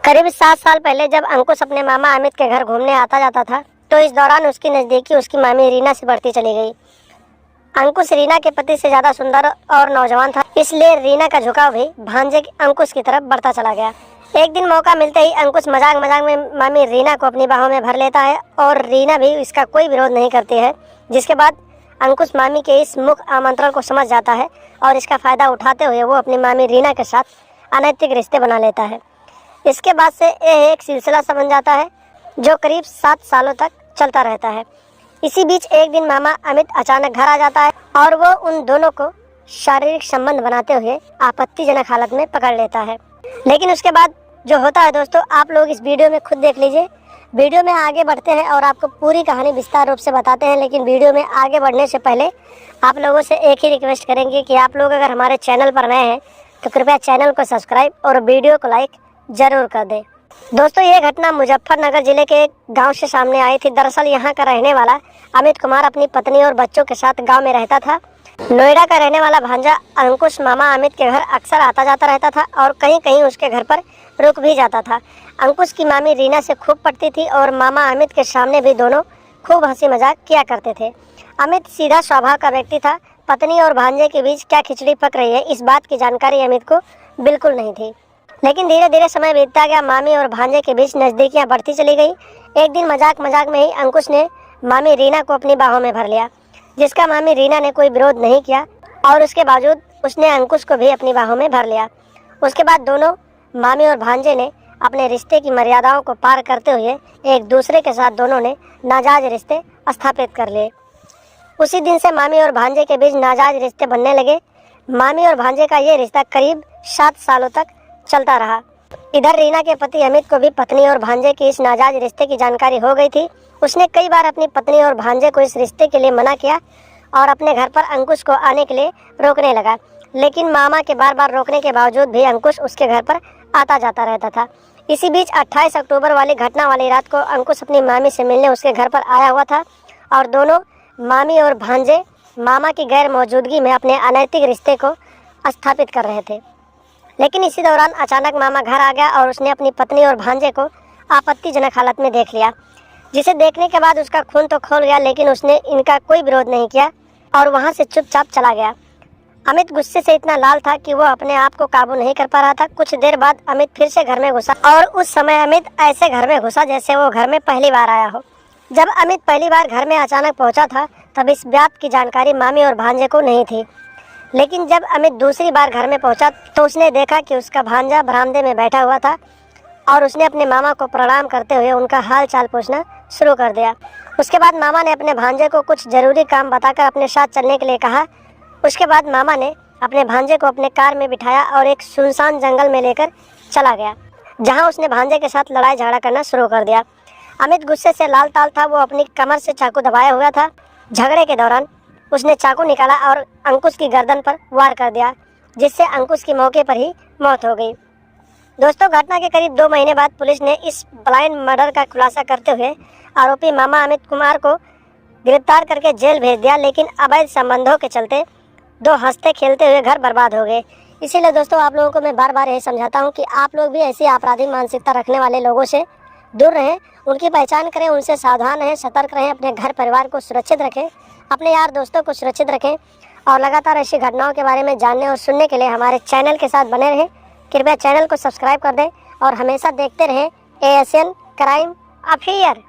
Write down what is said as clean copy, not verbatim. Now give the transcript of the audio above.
करीब 7 साल पहले जब अंकुश अपने मामा अमित के घर घूमने आता जाता था, तो इस दौरान उसकी नज़दीकी उसकी मामी रीना से बढ़ती चली गई। अंकुश रीना के पति से ज़्यादा सुंदर और नौजवान था, इसलिए रीना का झुकाव भी भांजे अंकुश की तरफ बढ़ता चला गया। एक दिन मौका मिलते ही अंकुश मजाक मजाक में मामी रीना को अपनी बाहों में भर लेता है और रीना भी इसका कोई विरोध नहीं करती है, जिसके बाद अंकुश मामी के इस मुख आमंत्रण को समझ जाता है और इसका फ़ायदा उठाते हुए वो अपनी मामी रीना के साथ अनैतिक रिश्ते बना लेता है। इसके बाद से यह एक सिलसिला सा बन जाता है जो करीब 7 सालों तक चलता रहता है। इसी बीच एक दिन मामा अमित अचानक घर आ जाता है और वो उन दोनों को शारीरिक संबंध बनाते हुए आपत्तिजनक हालत में पकड़ लेता है। लेकिन उसके बाद जो होता है दोस्तों, आप लोग इस वीडियो में खुद देख लीजिए। वीडियो में आगे बढ़ते हैं और आपको पूरी कहानी विस्तार रूप से बताते हैं, लेकिन वीडियो में आगे बढ़ने से पहले आप लोगों से एक ही रिक्वेस्ट करेंगे कि आप लोग अगर हमारे चैनल पर नए हैं तो कृपया चैनल को सब्सक्राइब और वीडियो को लाइक ज़रूर कर दें। दोस्तों, ये घटना मुजफ्फरनगर जिले के एक गांव से सामने आई थी। दरअसल यहाँ का रहने वाला अमित कुमार अपनी पत्नी और बच्चों के साथ गांव में रहता था। नोएडा का रहने वाला भांजा अंकुश मामा अमित के घर अक्सर आता जाता रहता था और कहीं कहीं उसके घर पर रुक भी जाता था। अंकुश की मामी रीना से खूब पटती थी और मामा अमित के सामने भी दोनों खूब हंसी मजाक किया करते थे। अमित सीधा स्वभाव का व्यक्ति था। पत्नी और भांजे के बीच क्या खिचड़ी पक रही है, इस बात की जानकारी अमित को बिल्कुल नहीं थी। लेकिन धीरे धीरे समय बीतता गया। मामी और भांजे के बीच नज़दीकियाँ बढ़ती चली गई। एक दिन मजाक मजाक में ही अंकुश ने मामी रीना को अपनी बाहों में भर लिया, जिसका मामी रीना ने कोई विरोध नहीं किया और उसके बावजूद उसने अंकुश को भी अपनी बाहों में भर लिया। उसके बाद दोनों मामी और भांजे ने अपने रिश्ते की मर्यादाओं को पार करते हुए एक दूसरे के साथ दोनों ने नाजायज रिश्ते स्थापित कर लिए। उसी दिन से मामी और भांजे के बीच नाजायज रिश्ते बनने लगे। मामी और भांजे का ये रिश्ता करीब 7 सालों तक चलता रहा। इधर रीना के पति अमित को भी पत्नी और भांजे की इस नाजायज रिश्ते की जानकारी हो गई थी। उसने कई बार अपनी पत्नी और भांजे को इस रिश्ते के लिए मना किया और अपने घर पर अंकुश को आने के लिए रोकने लगा, लेकिन मामा के बार बार रोकने के बावजूद भी अंकुश उसके घर पर आता जाता रहता था। इसी बीच 28 अक्टूबर वाली घटना वाली रात को अंकुश अपनी मामी से मिलने उसके घर पर आया हुआ था और दोनों मामी और भांजे मामा की गैर मौजूदगी में अपने अनैतिक रिश्ते को स्थापित कर रहे थे। लेकिन इसी दौरान अचानक मामा घर आ गया और उसने अपनी पत्नी और भांजे को आपत्तिजनक हालत में देख लिया, जिसे देखने के बाद उसका खून तो खौल गया, लेकिन उसने इनका कोई विरोध नहीं किया और वहां से चुपचाप चला गया। अमित गुस्से से इतना लाल था कि वो अपने आप को काबू नहीं कर पा रहा था। कुछ देर बाद अमित फिर से घर में घुसा और उस समय अमित ऐसे घर में घुसा जैसे वो घर में पहली बार आया हो। जब अमित पहली बार घर में अचानक पहुंचा था तब इस बात की जानकारी मामी और भांजे को नहीं थी। लेकिन जब अमित दूसरी बार घर में पहुंचा तो उसने देखा कि उसका भांजा बरामदे में बैठा हुआ था और उसने अपने मामा को प्रणाम करते हुए उनका हाल चाल पूछना शुरू कर दिया। उसके बाद मामा ने अपने भांजे को कुछ ज़रूरी काम बताकर अपने साथ चलने के लिए कहा। उसके बाद मामा ने अपने भांजे को अपने कार में बिठाया और एक सुनसान जंगल में लेकर चला गया, जहां उसने भांजे के साथ लड़ाई झगड़ा करना शुरू कर दिया। अमित गुस्से से लाल ताल था। वो अपनी कमर से चाकू दबाया हुआ था। झगड़े के दौरान उसने चाकू निकाला और अंकुश की गर्दन पर वार कर दिया, जिससे अंकुश की मौके पर ही मौत हो गई। दोस्तों, घटना के करीब 2 महीने बाद पुलिस ने इस ब्लाइंड मर्डर का खुलासा करते हुए आरोपी मामा अमित कुमार को गिरफ्तार करके जेल भेज दिया। लेकिन अवैध संबंधों के चलते 2 हंसते खेलते हुए घर बर्बाद हो गए। इसीलिए दोस्तों, आप लोगों को मैं बार बार यही समझाता हूँ कि आप लोग भी ऐसी आपराधिक मानसिकता रखने वाले लोगों से दूर रहें, उनकी पहचान करें, उनसे सावधान रहें, सतर्क रहें, अपने घर परिवार को सुरक्षित रखें, अपने यार दोस्तों को सुरक्षित रखें और लगातार ऐसी घटनाओं के बारे में जानने और सुनने के लिए हमारे चैनल के साथ बने रहें। कृपया चैनल को सब्सक्राइब कर दें और हमेशा देखते रहें ASN क्राइम अफेयर।